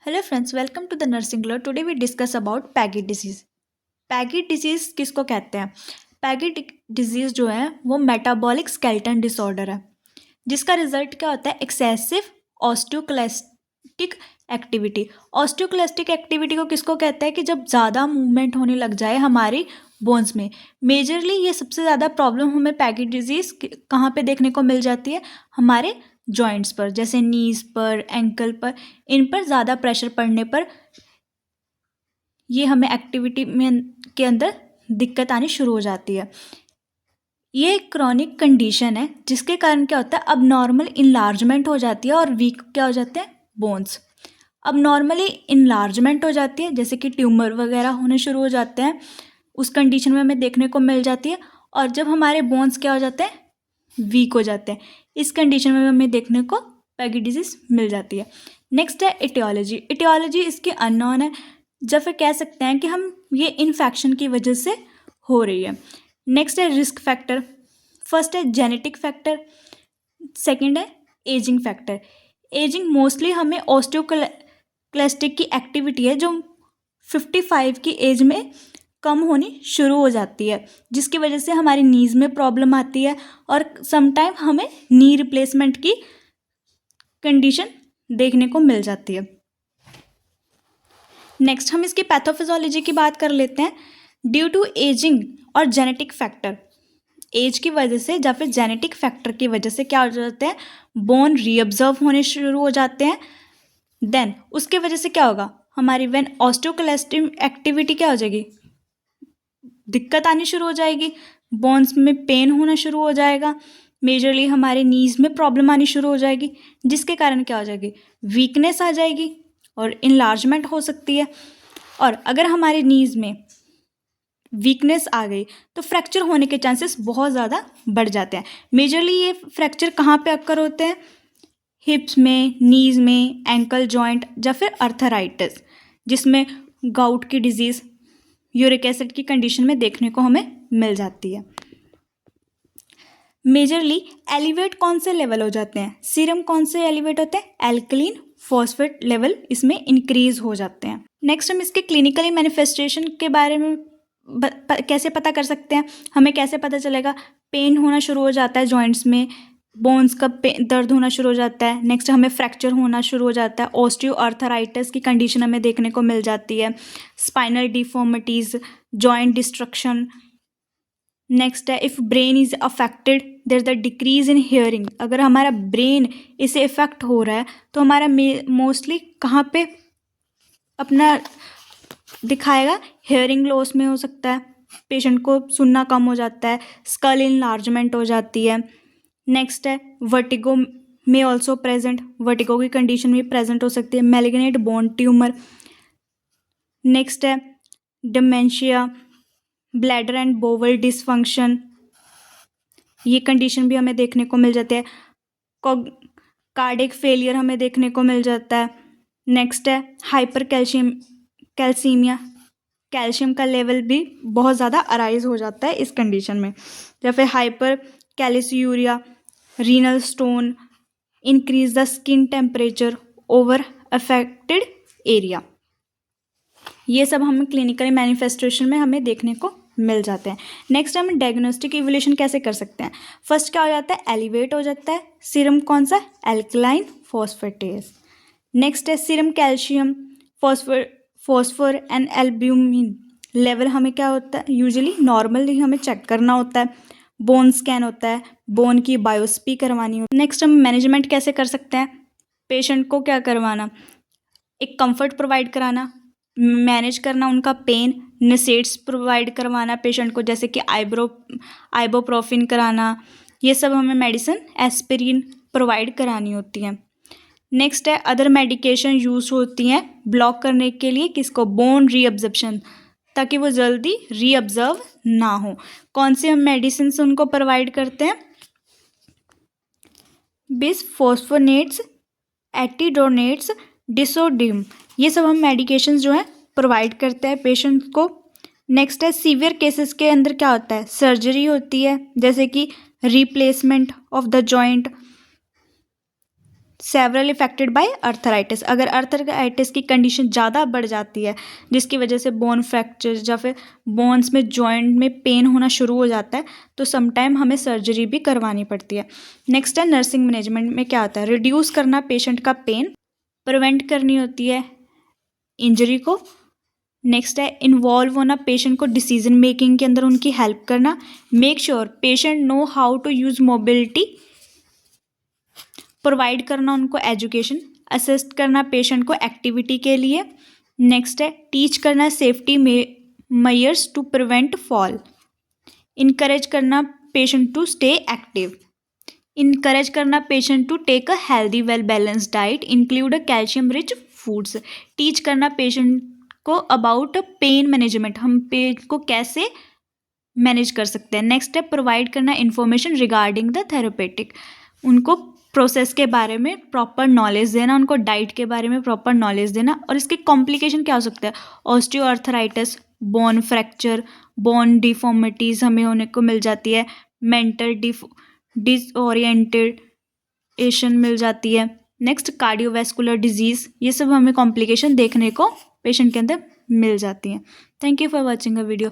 Hello friends, welcome to the nursing club. Today we discuss about Paget disease. Paget disease किसको कहते हैं? Paget disease जो है वो मेटाबॉलिक स्केलेटन डिसऑर्डर है, जिसका रिजल्ट क्या होता है? Excessive osteoclastic activity. Osteoclastic activity को किसको कहते हैं? कि जब ज़्यादा मूवमेंट होने लग जाए हमारी बोन्स में। मेजरली ये सबसे ज़्यादा प्रॉब्लम हमें पैगेट डिजीज़ कहाँ पे देखने को मिल जाती है? हमारे जॉइंट्स पर, जैसे नीज़ पर, एंकल पर, इन पर ज़्यादा प्रेशर पड़ने पर ये हमें एक्टिविटी में के अंदर दिक्कत आनी शुरू हो जाती है। ये एक क्रॉनिक कंडीशन है जिसके कारण क्या होता है? अब नॉर्मल इनलार्जमेंट हो जाती है और वीक क्या हो जाते हैं? बोन्स। अब नॉर्मली इनलार्जमेंट हो जाती है, जैसे कि ट्यूमर वगैरह होने शुरू हो जाते हैं, उस कंडीशन में हमें देखने को मिल जाती है। और जब हमारे बोन्स क्या हो जाते हैं? वीक हो जाते हैं, इस कंडीशन में हमें देखने को पैगेट डिजीज मिल जाती है। नेक्स्ट है इटियोलॉजी। इटियोलॉजी इसकी अननोन है, या फिर कह सकते हैं कि हम ये इन्फेक्शन की वजह से हो रही है। नेक्स्ट है रिस्क फैक्टर। फर्स्ट है जेनेटिक फैक्टर, सेकंड है एजिंग फैक्टर। एजिंग मोस्टली हमें ऑस्टियोक्लेस्टिक की एक्टिविटी है जो 55 की एज में कम होनी शुरू हो जाती है, जिसकी वजह से हमारी नीज़ में प्रॉब्लम आती है और समटाइम हमें नी रिप्लेसमेंट की कंडीशन देखने को मिल जाती है। नेक्स्ट हम इसकी पैथोफिजियोलॉजी की बात कर लेते हैं। ड्यू टू एजिंग और जेनेटिक फैक्टर, एज की वजह से या फिर जेनेटिक फैक्टर की वजह से क्या हो जाते हैं? बोन रीअब्जर्व होने शुरू हो जाते हैं। देन उसके वजह से क्या होगा? हमारी वेन ऑस्टियोक्लेस्टिक एक्टिविटी क्या हो जाएगी? दिक्कत आनी शुरू हो जाएगी, बोन्स में पेन होना शुरू हो जाएगा, मेजरली हमारे नीज़ में प्रॉब्लम आनी शुरू हो जाएगी, जिसके कारण क्या हो जाएगी? वीकनेस आ जाएगी और इनलार्जमेंट हो सकती है। और अगर हमारे नीज़ में वीकनेस आ गई तो फ्रैक्चर होने के चांसेस बहुत ज़्यादा बढ़ जाते हैं। मेजरली ये फ्रैक्चर कहाँ पे अक्कर होते हैं? हिप्स में, नीज़ में, एंकल जॉइंट या फिर अर्थराइटिस, जिसमें गाउट की डिजीज़, यूरिक एसिड की कंडीशन में देखने को हमें मिल जाती है। मेजरली एलिवेट कौन से लेवल हो जाते हैं? सीरम कौन से एलिवेट होते हैं? एल्कलीन फॉस्फेट लेवल इसमें इंक्रीज हो जाते हैं। नेक्स्ट हम इसके क्लिनिकली मैनिफेस्टेशन के बारे में कैसे पता कर सकते हैं? हमें कैसे पता चलेगा? पेन होना शुरू हो जाता है जॉइंट्स में, बोन्स का दर्द होना शुरू हो जाता है। नेक्स्ट हमें फ्रैक्चर होना शुरू हो जाता है, ऑस्टियो आर्थराइटिस की कंडीशन हमें देखने को मिल जाती है, spinal deformities, joint destruction. Next है if brain is affected there is the decrease in hearing. अगर हमारा ब्रेन इसे इफेक्ट हो रहा है तो हमारा मोस्टली कहाँ पे अपना दिखाएगा? हियरिंग लॉस में हो सकता है, पेशेंट को सुनना कम हो जाता है, स्कल इनलार्जमेंट हो जाती है। नेक्स्ट है वर्टिगो में ऑल्सो प्रेजेंट, वर्टिगो की कंडीशन भी प्रेजेंट हो सकती है, मैलिग्नेंट बोन ट्यूमर। नेक्स्ट है dementia, bladder and bowel dysfunction, ये कंडीशन भी हमें देखने को मिल जाती है। कार्डिक फेलियर हमें देखने को मिल जाता है। नेक्स्ट है हाइपर कैल्सीमिया, कैल्शियम का लेवल भी बहुत ज़्यादा अराइज हो जाता है इस कंडीशन में, या फिर hypercalciuria, renal stone, increase the skin temperature over affected area. ये सब हमें क्लिनिकल मैनिफेस्टेशन में हमें देखने को मिल जाते हैं। नेक्स्ट हम डायग्नोस्टिक इवोल्यूशन कैसे कर सकते हैं? फर्स्ट क्या हो जाता है? एलिवेट हो जाता है सीरम कौन सा? Alkaline phosphatase. नेक्स्ट है serum calcium, phosphor and albumin level हमें क्या होता है? यूजुअली नॉर्मली हमें चेक करना होता है। बोन स्कैन होता है, बोन की बायोप्सी करवानी होती है। नेक्स्ट हम मैनेजमेंट कैसे कर सकते हैं? पेशेंट को क्या करवाना? एक कंफर्ट प्रोवाइड कराना, मैनेज करना उनका पेन, नेसेट्स प्रोवाइड करवाना पेशेंट को, जैसे कि आइबोप्रोफिन कराना, ये सब हमें मेडिसिन एस्पिरिन प्रोवाइड करानी होती हैं। नेक्स्ट है अदर मेडिकेशन यूज होती हैं ब्लॉक करने के लिए किसको? बोन रीअब्जॉर्प्शन, ताकि वो जल्दी रीअब्जर्व ना हो। कौन से हम मेडिसिन उनको प्रोवाइड करते हैं? बिसफॉस्फोनेट्स, एटिडोनेट्स, डिसोडियम, ये सब हम मेडिकेशंस जो है प्रोवाइड करते हैं पेशेंट्स को। नेक्स्ट है सीवियर केसेस के अंदर क्या होता है? सर्जरी होती है, जैसे कि replacement of the joint, several affected by arthritis. अगर अर्थराइटिस की कंडीशन ज़्यादा बढ़ जाती है जिसकी वजह से बोन फ्रैक्चर या फिर बोन्स में जॉइंट में पेन होना शुरू हो जाता है तो समटाइम हमें सर्जरी भी करवानी पड़ती है। नेक्स्ट है नर्सिंग मैनेजमेंट में क्या होता है, रिड्यूस करना पेशेंट का पेन, प्रिवेंट करनी होती है इंजरी को। नेक्स्ट है इन्वॉल्व होना पेशेंट को डिसीजन मेकिंग के अंदर उनकी हेल्प करना, make sure patient know how to use mobility, provide करना उनको एजुकेशन, असिस्ट करना पेशेंट को एक्टिविटी के लिए। नेक्स्ट है टीच करना safety measures to prevent fall, encourage करना patient to stay active, encourage करना patient to take a healthy well balance diet include a calcium rich foods, teach करना patient को अबाउट पेन मैनेजमेंट, हम pain को कैसे manage कर सकते हैं। नेक्स्ट है प्रोवाइड करना इंफॉर्मेशन रिगार्डिंग द थेरेपेटिक, उनको प्रोसेस के बारे में प्रॉपर नॉलेज देना, उनको डाइट के बारे में प्रॉपर नॉलेज देना। और इसके कॉम्प्लिकेशन क्या हो सकता है, osteoarthritis, bone fracture, bone deformities हमें होने को मिल जाती है, मेंटल डिसओरिएंटेशन मिल जाती है। नेक्स्ट कार्डियोवैस्कुलर डिजीज़, ये सब हमें कॉम्प्लिकेशन देखने को पेशेंट के अंदर मिल जाती हैं। Thank you for watching a video.